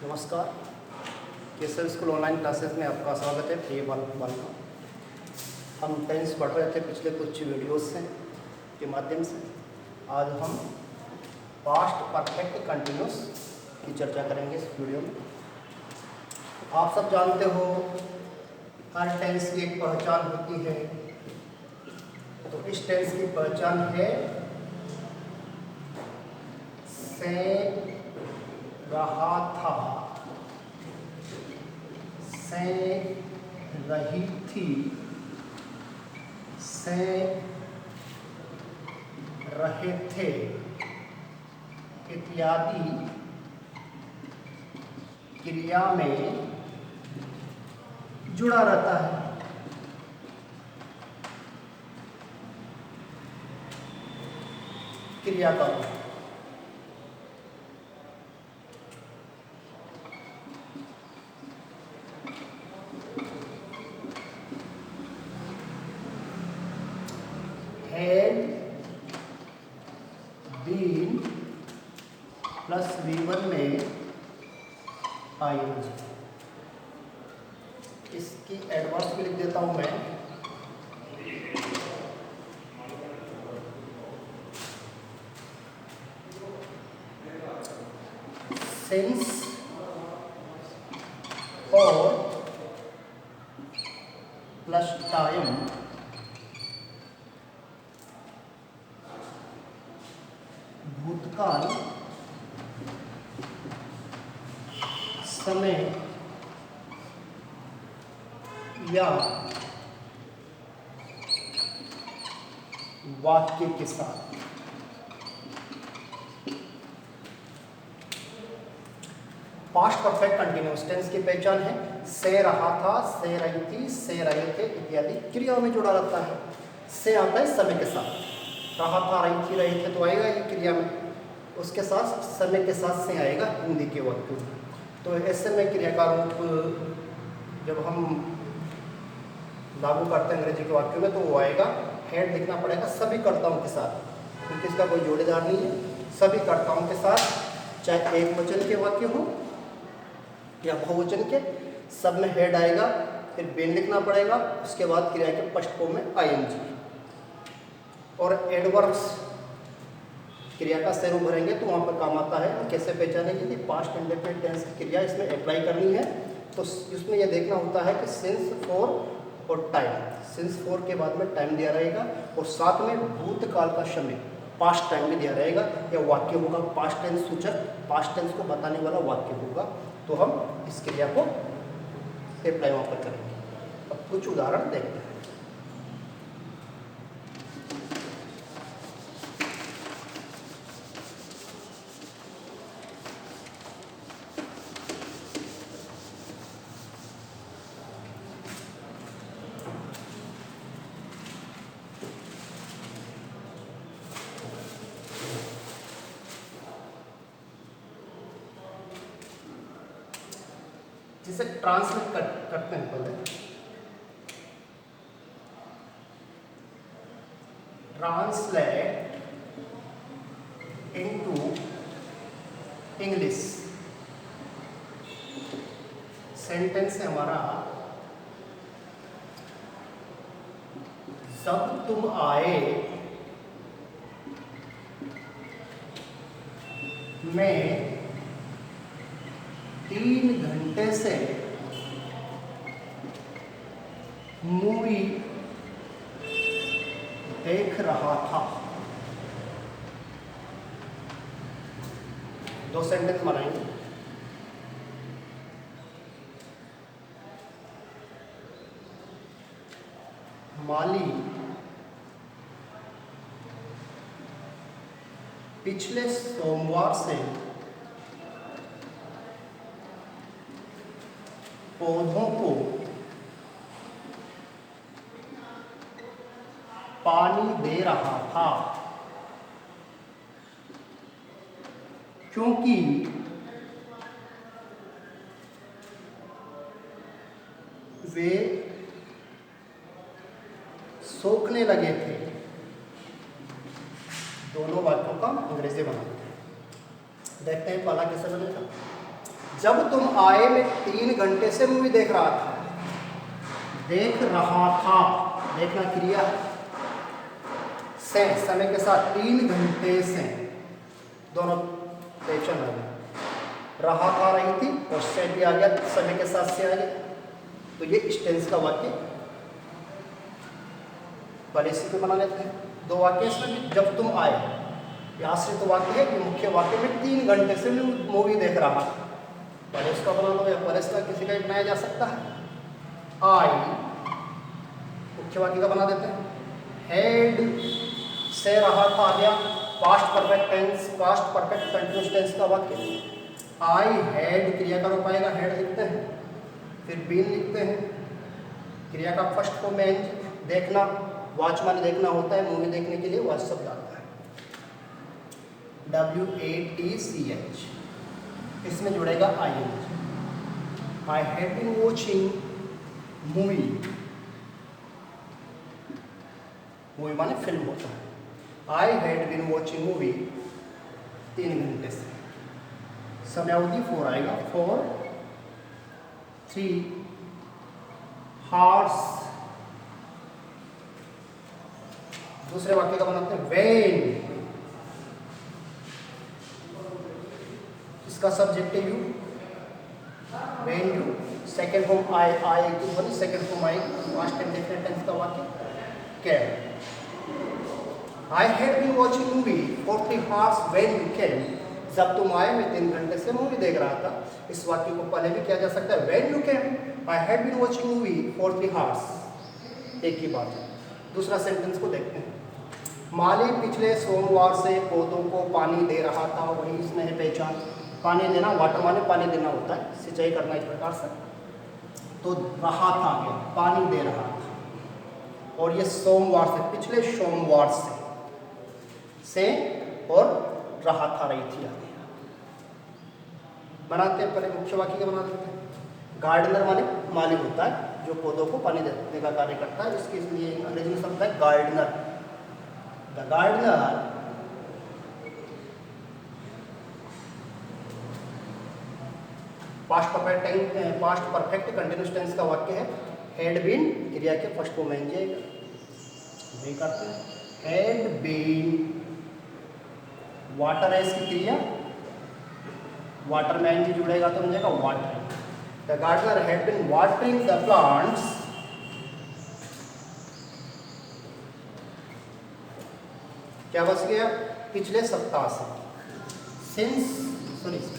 नमस्कार। केसर school online classes में आपका स्वागत है। प्रिय बालक, हम टेंस पढ़ रहे थे पिछले कुछ वीडियोस से के माध्यम से। आज हम पास्ट परफेक्ट कंटिन्यूस की चर्चा करेंगे इस वीडियो में। आप सब जानते हो हर टेंस की एक पहचान होती है। तो इस टेंस की पहचान है से रहा था, से रही थी, से रहे थे इत्यादि क्रिया में जुड़ा रहता है। क्रिया का had been प्लस V1 में ing। इसकी एडवांस भी लिख देता हूं मैं। सिंस और प्लस टाइम भूतकाल समय या वाक्य के साथ पास्ट परफेक्ट कंटिन्यूअस टेंस की पहचान है से रहा था, से रही थी, से रहे थे इत्यादि क्रियाओं में जुड़ा रहता है। से आता है समय के साथ, रहा था, रही थी, रहे थे तो आएगा ये क्रिया में। उसके साथ समय के साथ से आएगा हिंदी के वाक्य में। तो ऐसे में क्रिया का रूप जब हम लागू करते हैं अंग्रेजी के वाक्यों में तो वो आएगा हैड लिखना पड़ेगा सभी कर्ताओं के साथ, क्योंकि इसका कोई जोड़ेदार नहीं है। सभी कर्ताओं के साथ, चाहे एक वचन के वाक्य हो या बहुवचन के, सब में हेड आएगा। फिर बेन लिखना पड़ेगा, उसके बाद क्रिया के फर्स्ट फॉर्म में आईएनजी। और एडवर्ब्स क्रिया का से रूप भरेंगे तो वहाँ पर काम आता है। कैसे पहचानेंगे कि पास्ट इंडेफिनिट टेंस की क्रिया इसमें अप्लाई करनी है। तो इसमें यह देखना होता है कि सिंस, फॉर और टाइम। सिंस फॉर के बाद में टाइम दिया रहेगा और साथ में भूतकाल का समय पास्ट टाइम में दिया रहेगा। या वाक्य होगा पास्ट टेंस सूचक, पास्ट टेंस को बताने वाला वाक्य होगा। तो हम इस क्रिया को अप्लाई वहाँ पर करेंगे। अब कुछ उदाहरण देखते हैं। जिसे ट्रांसलेट करते हैं पहले। Translate into English. सेंटेंस है हमारा, जब तुम आए मैं 3 घंटे से मूवी देख रहा था। 2 सेंटेंस बनाएंगे। माली पिछले सोमवार से पौधों को पानी दे रहा था, क्योंकि वे सूखने लगे थे। दोनों वाक्यों का अंग्रेजी बनाते हैं। देखते हैं पहला कैसे बनेगा। जब तुम आए मैं 3 घंटे से मूवी देख रहा था। देख रहा था, देखना क्रिया से, समय के साथ 3 घंटे से, दोनों पहचान आ गया। रहा था रही थी और से भी आ गया, समय के साथ से आ गया। तो ये इस टेंस का वाक्य। पहले इसी को बना लेते हैं। 2 वाक्य इसमें भी। जब तुम आए, ये आश्रित वाक्य है, ये मुख्य वाक्य में 3 घंटे से मूवी देख रहा। पहले इसका बना लो या पहले इसका किसी का बनाया जा सकता है। आई मुख्य वाक्य का बना देते हैं। हैड से रहा था आ गया, past perfect tense, past perfect continuous tense का वाक्य। आई हैड क्रिया का रूप आएगा, हैड लिखते हैं, फिर बीन लिखते हैं। क्रिया का फर्स्ट फॉर्म में देखना, वॉच माने देखना होता है, मूवी देखने के लिए वॉच शब्द आता है, WATCH। इसमें जुड़ेगा ING। I had been watching movie, movie माने फिल्म होता है। I had been watching movie 3 घंटे से। समयावधि 4 आएगा, 4 3 hours। दूसरे वाक्य का बनाते हैं when। इसका सब्जेक्ट है you, when you। Second form आई, सेकेंड फॉर्म आई, पास्ट टाइम डेफिनेट टेंस का वाक्य came। I had been watching movie for 3 hours when you came। जब तुम आए मैं 3 घंटे से मूवी देख रहा था। इस वाक्य को पहले भी किया जा सकता है when you came, I had been watching movie for 3 hours। एक ही बात है। दूसरा सेंटेंस को देखते हैं। माली पिछले सोमवार से पौधों को पानी दे रहा था, वही इसमें है पहचान। पानी देना, वाटर माने पानी देना होता है, सिंचाई करना इस प्रकार से। तो रहा था गया, पानी दे रहा था, और ये सोमवार से, पिछले सोमवार से और रहा था रही थी आगे। बनाते हैं, पहले मुख्य वाक्य का बना देते हैं। गार्डनर माने माली होता है जो पौधों को पानी देने का कार्य करता है, इसके लिए अंग्रेजी में शब्द है gardener. The gardener past perfect continuous tense का वाक्य है। हैड बीन क्रिया के फर्स्ट फॉर्म में जाएगा, नहीं करते हैं। हैड बीन वाटर है इसकी क्रिया, वाटर में एनजी जुड़ेगा तो मिलेगा water. The gardener had been watering the plants क्या बच गया, पिछले सप्ताह से,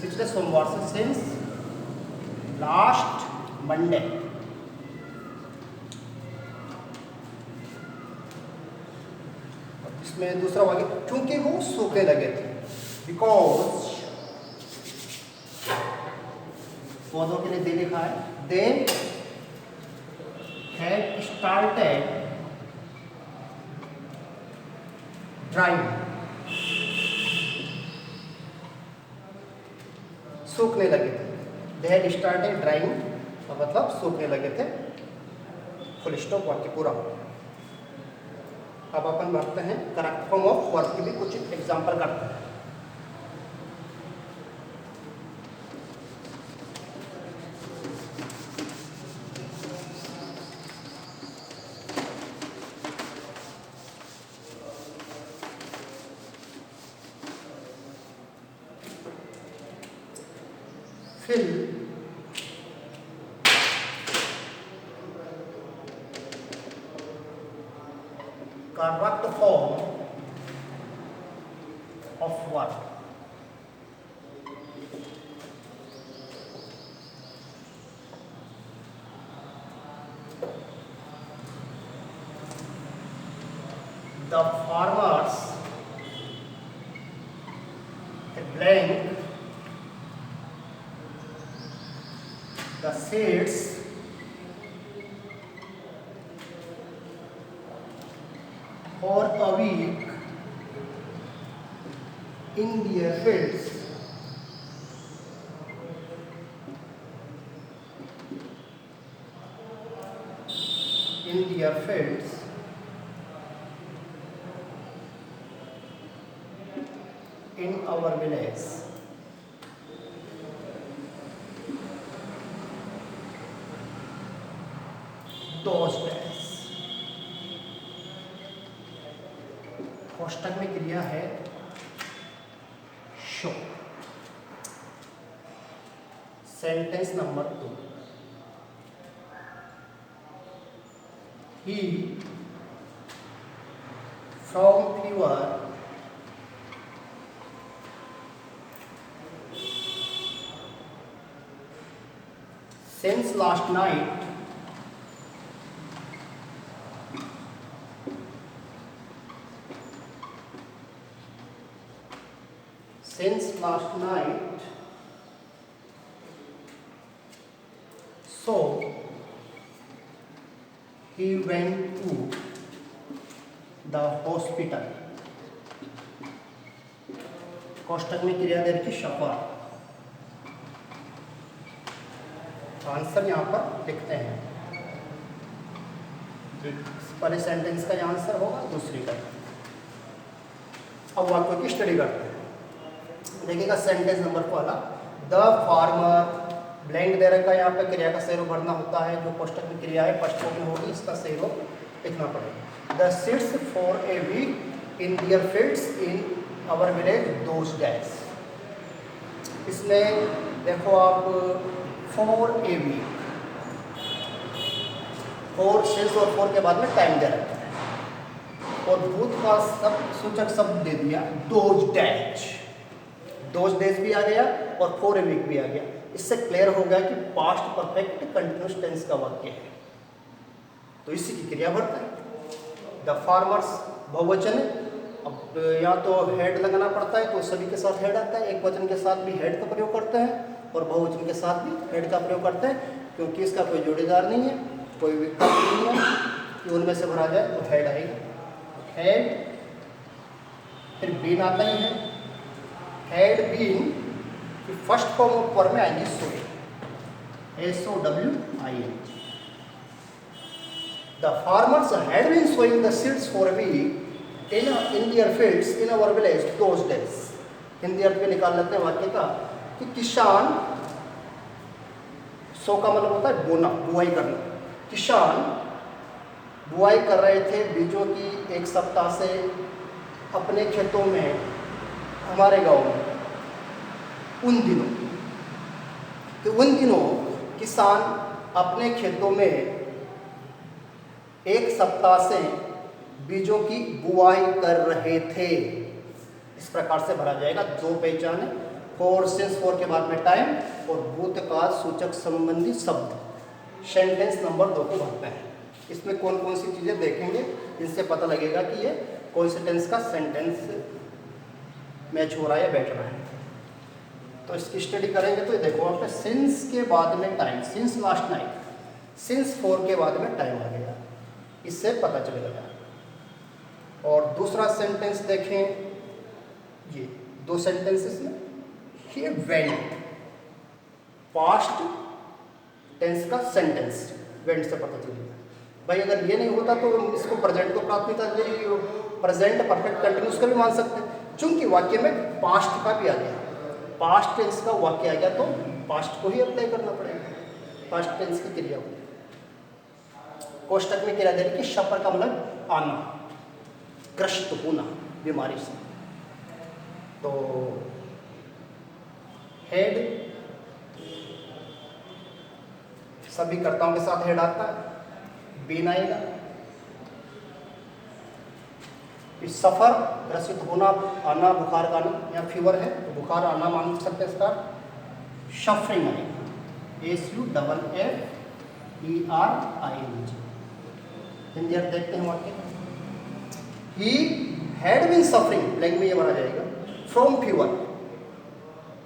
पिछले सोमवार से, सिंस लास्ट मंडे। इसमें दूसरा वाक्य, क्योंकि वो सूखने लगे थे, बिकॉज पौधों के लिए दे लिखा है, दे हैड स्टार्टेड ड्राइंग। सूखने लगे थे, दे हैड स्टार्टेड ड्राइंग का मतलब सूखने लगे थे। फुल स्टॉप, वाक्य पूरा। अब अपन बढ़ते हैं करेक्ट फॉर्म ऑफ वर्ब के लिए कुछ एग्जांपल करते हैं। Fill correct form of verb। The farmers blank the seeds for a week in their fields। In their fields in our village। those days। कोष्टक में क्रिया है show. Sentence number 2, he from fever since last night so he went to the hospital। कोष्टक में क्रिया दे रखी शफा। Answer यहाँ पर लिखते हैं। पहले सेंटेंस का आंसर होगा, दूसरी का। अब वाक्य की स्टडी करते हैं। देखिएगा सेंटेंस नंबर पहला, द फार्मर ब्लैंक दे रखा है यहाँ पे, क्रिया का सेरो भरना होता है। जो कोष्टक में क्रिया है फर्स्ट फॉर्म में होगी, इसका सेरो लिखना पड़ेगा। The seeds for a week in their fields in our village those days. इसमें देखो आप for a week, for since और फॉर के बाद में टाइम दे रखा है और भूत का सब सूचक शब्द दे दिया दोज डेज। दोज डेज भी आ गया और फॉर ए वीक भी आ गया। इससे क्लियर हो गया कि पास्ट परफेक्ट कंटिन्यूस टेंस का वाक्य है, तो इसी की क्रिया भरता है। द फार्मर्स बहुवचन है, अब या तो हेड लगाना पड़ता है तो सभी के साथ हेड आता है, एक वचन के साथ भी हेड का प्रयोग करते हैं और बहुवचन के साथ भी हेड का प्रयोग करते हैं, क्योंकि इसका कोई जोड़ीदार नहीं है, कोई विकल्प नहीं है कि उनमें से भरा जाए तो हेड आएगा। हेड, फिर बीन आता ही है। हेड बीन की फर्स्ट फॉर्म ऑफ वर्ब में आएंगी sowing, SOWING। The farmers had been sowing the seeds for a week in their fields in our village those days. Hindi अर्थ में निकाल लेते हैं वाक्य का कि किसान, सो का मतलब होता है बोना, बुआई करना। किसान बुआई कर रहे थे बीजों की एक सप्ताह से अपने खेतों में, हमारे गांव में। उन दिनों किसान अपने खेतों में एक सप्ताह से बीजों की बुआई कर रहे थे। इस प्रकार से भरा जाएगा। दो पहचान है, फॉर सिंस फॉर के बाद में टाइम और भूतकाल सूचक संबंधी शब्द। सेंटेंस नंबर 2 को भरते हैं। इसमें कौन कौन सी चीज़ें देखेंगे, इनसे पता लगेगा कि ये कौन से टेंस का सेंटेंस मैच हो रहा है या बैठ रहा है। तो इसकी स्टडी करेंगे तो ये देखो आप, सिंस के बाद में time, since last night, since for के बाद में टाइम आ गया, इससे पता चलेगा। और दूसरा सेंटेंस देखें, ये दो सेंटेंसेस में ही वेंट, पास्ट टेंस का सेंटेंस वेंट से पता चलेगा। भाई अगर ये नहीं होता तो इसको प्रेजेंट को प्राथमिकता दे, प्रेजेंट परफेक्ट कंटिन्यूस का भी मान सकते हैं, चूंकि वाक्य में पास्ट का भी आ गया, पास्ट टेंस का वाक्य आ गया तो पास्ट को ही अप्लाई करना पड़ेगा, पास्ट टेंस की क्रिया को। कोष्टक में क्रिया दे रही कि शपर का मतलब आना, ग्रस्त होना बीमारी से। तो हेड सभी कर्ताओं के साथ हेड आता है, बीन आएगा। सफर ग्रसित होना, आना, बुखार का आना, या फीवर है तो बुखार आना मान सकते हैं इसका। सफरिंग आएगा, SUFFERING। हिंदी अर्थ देखते हैं वाक्य। He had been suffering, blank में ये भरा जाएगा, फ्रॉम फीवर,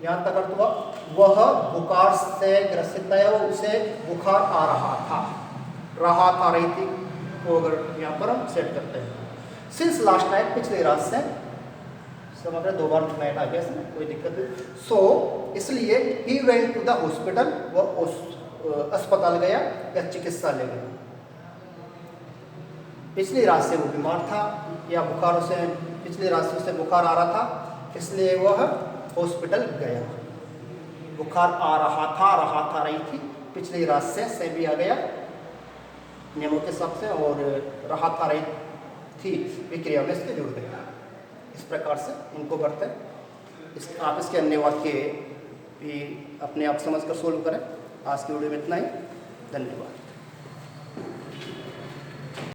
यहाँ तक अर्थ हुआ वह बुखार से ग्रसित है, उसे बुखार आ रहा था, रही थी, वो अगर यहाँ पर हम सेट करते हैं। सिंस लास्ट नाइट, पिछली रात से, समझ 2 बार नाइट आ गया इसमें, कोई दिक्कत नहीं। सो इसलिए he went to the hospital, वह अस्पताल गया या चिकित्सालय गया। पिछली रात से वो बीमार था या बुखार उसे, पिछली रात से उसे बुखार आ रहा था, इसलिए वह हॉस्पिटल गया। बुखार आ रहा था, रही थी, पिछली रात से भी आ गया, नियमों के हिसाब से, और रहा था रही थी विक्रिया में इसके जुड़ गए। इस प्रकार से इनको करते हैं। आप इसके अन्य वाक्य भी अपने आप समझ कर सोल्व करें। आज की वीडियो में इतना ही। धन्यवाद।